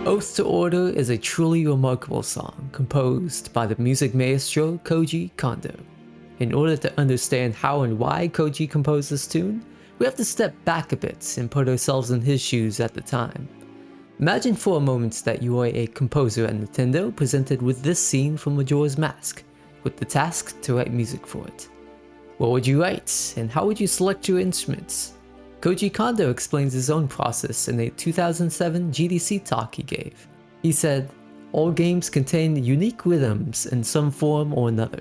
Oath to Order is a truly remarkable song composed by the music maestro Koji Kondo. In order to understand how and why Koji composed this tune, we have to step back a bit and put ourselves in his shoes at the time. Imagine for a moment that you are a composer at Nintendo presented with this scene from Majora's Mask, with the task to write music for it. What would you write, and how would you select your instruments? Koji Kondo explains his own process in a 2007 GDC talk he gave. He said, "All games contain unique rhythms in some form or another.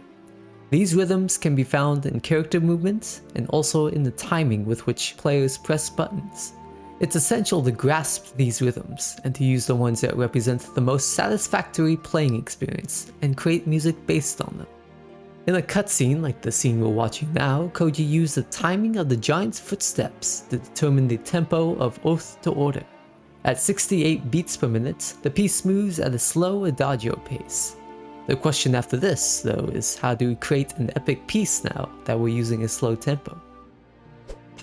These rhythms can be found in character movements and also in the timing with which players press buttons. It's essential to grasp these rhythms and to use the ones that represent the most satisfactory playing experience and create music based on them." In a cutscene like the scene we're watching now, Koji used the timing of the giant's footsteps to determine the tempo of Oath to Order. At 68 beats per minute, the piece moves at a slow adagio pace. The question after this, though, is how do we create an epic piece now that we're using a slow tempo?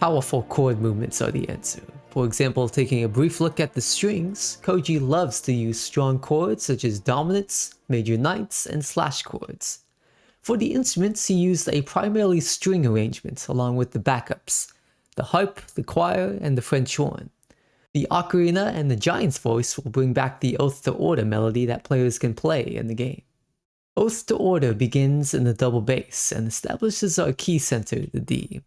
Powerful chord movements are the answer. For example, taking a brief look at the strings, Koji loves to use strong chords such as dominants, major ninths, and slash chords. For the instruments, he used a primarily string arrangement along with the backups, the harp, the choir, and the French horn. The ocarina and the giant's voice will bring back the Oath to Order melody that players can play in the game. Oath to Order begins in the double bass and establishes our key center, the D.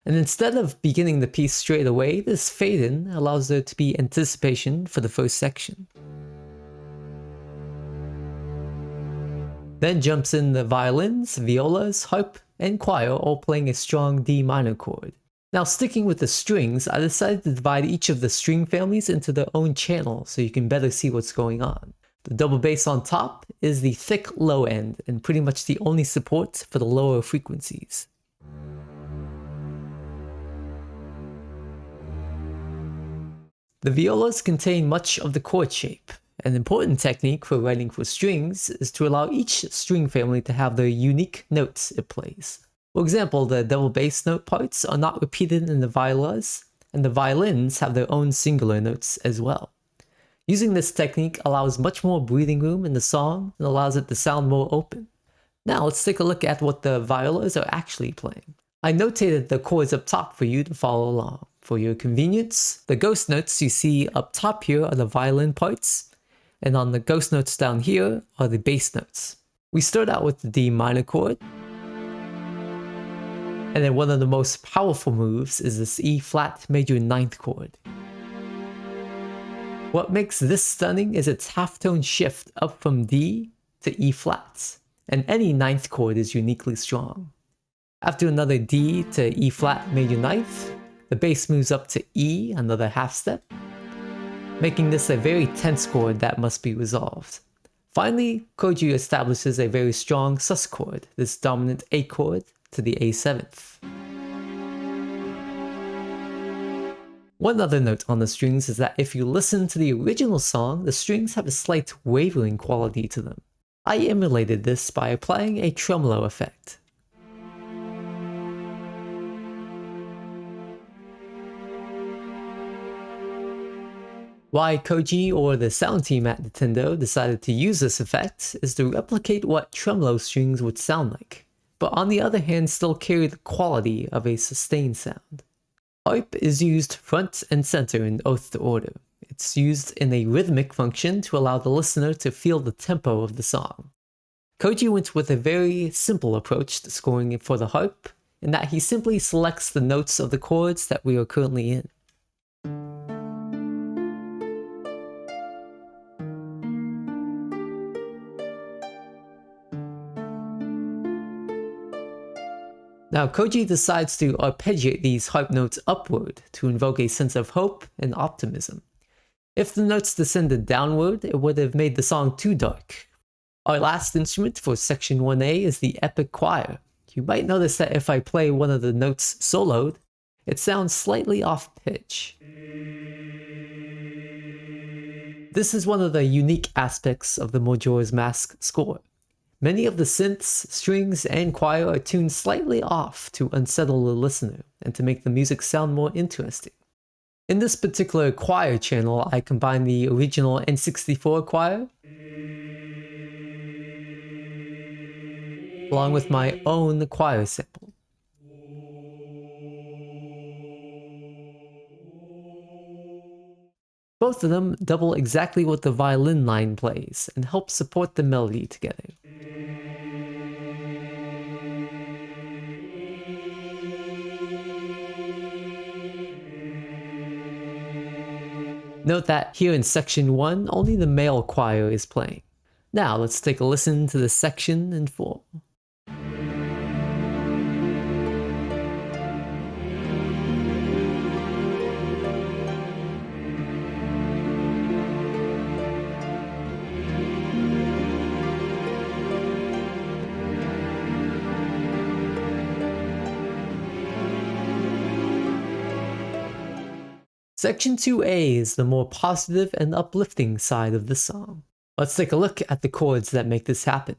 And instead of beginning the piece straight away, this fade-in allows there to be anticipation for the first section. Then jumps in the violins, violas, harp, and choir all playing a strong D minor chord. Now sticking with the strings, I decided to divide each of the string families into their own channel so you can better see what's going on. The double bass on top is the thick low end and pretty much the only support for the lower frequencies. The violas contain much of the chord shape. An important technique for writing for strings is to allow each string family to have their unique notes it plays. For example, the double bass note parts are not repeated in the violas, and the violins have their own singular notes as well. Using this technique allows much more breathing room in the song and allows it to sound more open. Now let's take a look at what the violas are actually playing. I notated the chords up top for you to follow along. For your convenience, the ghost notes you see up top here are the violin parts, and on the ghost notes down here are the bass notes. We start out with the D minor chord, and then one of the most powerful moves is this E flat major ninth chord. What makes this stunning is its halftone shift up from D to E flat, and any ninth chord is uniquely strong. After another D to E flat major ninth, the bass moves up to E, another half step, making this a very tense chord that must be resolved. Finally, Koji establishes a very strong sus chord, this dominant A chord, to the A7th. One other note on the strings is that if you listen to the original song, the strings have a slight wavering quality to them. I emulated this by applying a tremolo effect. Why Koji or the sound team at Nintendo decided to use this effect is to replicate what tremolo strings would sound like, but on the other hand still carry the quality of a sustained sound. Harp is used front and center in Oath to Order. It's used in a rhythmic function to allow the listener to feel the tempo of the song. Koji went with a very simple approach to scoring for the harp, in that he simply selects the notes of the chords that we are currently in. Now Koji decides to arpeggiate these harp notes upward to invoke a sense of hope and optimism. If the notes descended downward, it would have made the song too dark. Our last instrument for section 1A is the epic choir. You might notice that if I play one of the notes soloed, it sounds slightly off pitch. This is one of the unique aspects of the Majora's Mask score. Many of the synths, strings, and choir are tuned slightly off to unsettle the listener and to make the music sound more interesting. In this particular choir channel, I combine the original N64 choir along with my own choir sample. Both of them double exactly what the violin line plays and help support the melody together. Note that here in section 1, only the male choir is playing. Now let's take a listen to the section in full. Section 2A is the more positive and uplifting side of the song. Let's take a look at the chords that make this happen.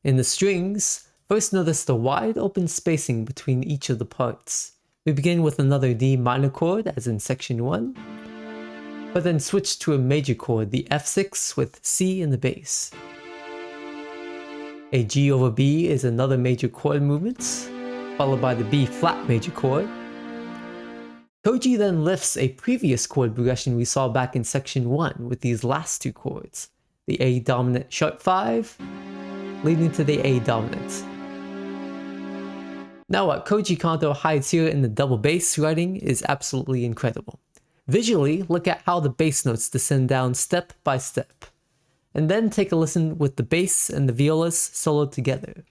In the strings, first notice the wide open spacing between each of the parts. We begin with another D minor chord as in section 1, but then switch to a major chord, the F6 with C in the bass. A G over B is another major chord movement, followed by the B flat major chord. Koji then lifts a previous chord progression we saw back in section 1 with these last two chords, the A dominant sharp 5, leading to the A dominant. Now what Koji Kondo hides here in the double bass writing is absolutely incredible. Visually, look at how the bass notes descend down step by step, and then take a listen with the bass and the violas soloed together.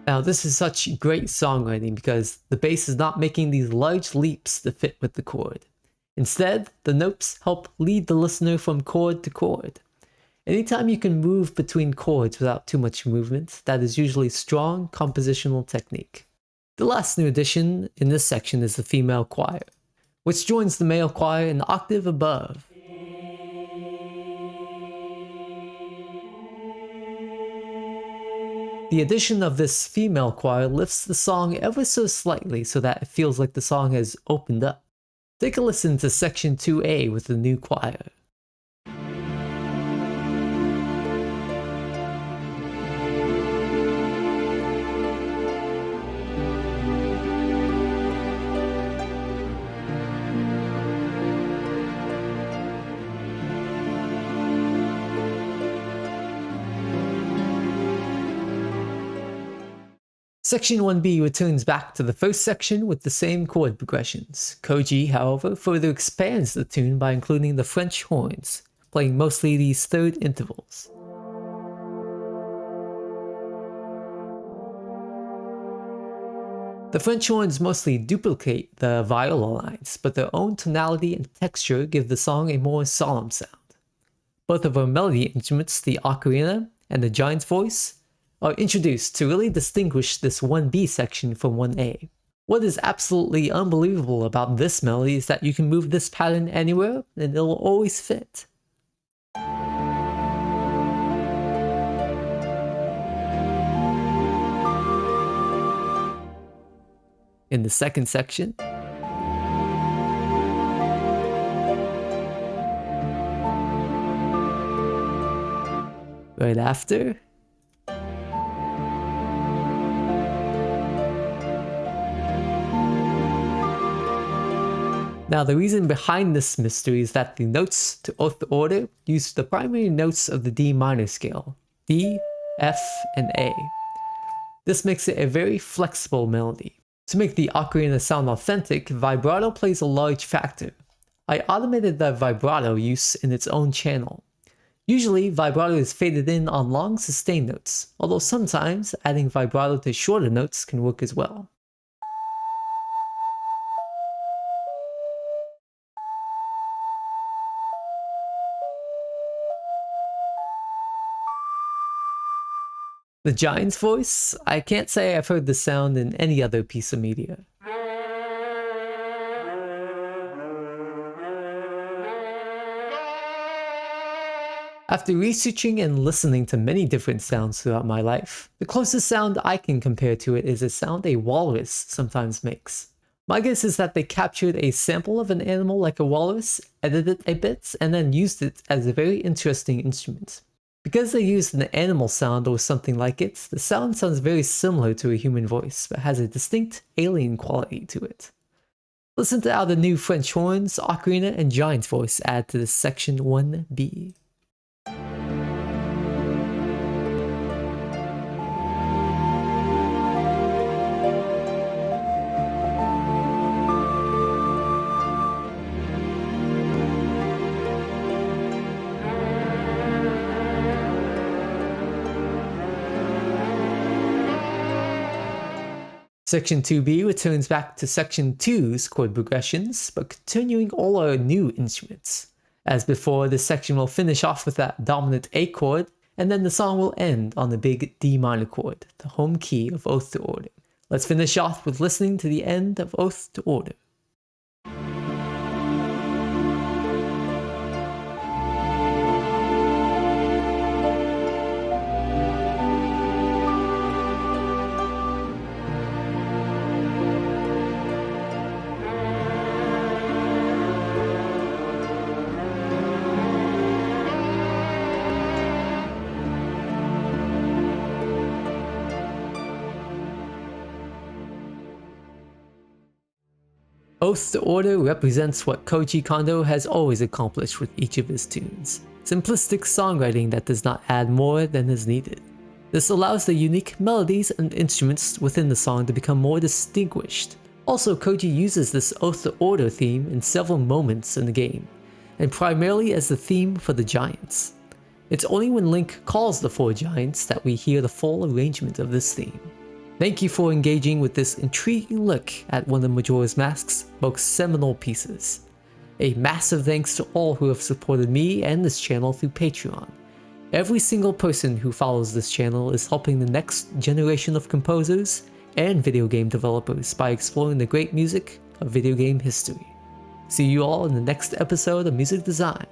Now this is such great songwriting because the bass is not making these large leaps to fit with the chord. Instead, the notes help lead the listener from chord to chord. Anytime you can move between chords without too much movement, that is usually strong compositional technique. The last new addition in this section is the female choir, which joins the male choir an octave above. The addition of this female choir lifts the song ever so slightly so that it feels like the song has opened up. Take a listen to section 2A with the new choir. Section 1B returns back to the first section with the same chord progressions. Koji, however, further expands the tune by including the French horns, playing mostly these third intervals. The French horns mostly duplicate the viola lines, but their own tonality and texture give the song a more solemn sound. Both of our melody instruments, the ocarina and the giant's voice, are introduced to really distinguish this 1B section from 1A. What is absolutely unbelievable about this melody is that you can move this pattern anywhere and it'll always fit. In the second section, right after, now the reason behind this mystery is that the notes to oath order use the primary notes of the D minor scale, D, F, and A. This makes it a very flexible melody. To make the ocarina sound authentic, vibrato plays a large factor. I automated the vibrato use in its own channel. Usually, vibrato is faded in on long sustained notes, although sometimes adding vibrato to shorter notes can work as well. The giant's voice? I can't say I've heard the sound in any other piece of media. After researching and listening to many different sounds throughout my life, the closest sound I can compare to it is a sound a walrus sometimes makes. My guess is that they captured a sample of an animal like a walrus, edited a bit, and then used it as a very interesting instrument. Because they used an animal sound or something like it, the sound sounds very similar to a human voice, but has a distinct alien quality to it. Listen to how the new French horns, ocarina, and giant voice add to this section 1B. Section 2B returns back to Section 2's chord progressions, but continuing all our new instruments. As before, this section will finish off with that dominant A chord, and then the song will end on the big D minor chord, the home key of Oath to Order. Let's finish off with listening to the end of Oath to Order. Oath to Order represents what Koji Kondo has always accomplished with each of his tunes. Simplistic songwriting that does not add more than is needed. This allows the unique melodies and instruments within the song to become more distinguished. Also, Koji uses this Oath to Order theme in several moments in the game, and primarily as the theme for the giants. It's only when Link calls the 4 giants that we hear the full arrangement of this theme. Thank you for engaging with this intriguing look at one of Majora's Mask's most seminal pieces. A massive thanks to all who have supported me and this channel through Patreon. Every single person who follows this channel is helping the next generation of composers and video game developers by exploring the great music of video game history. See you all in the next episode of Music Design.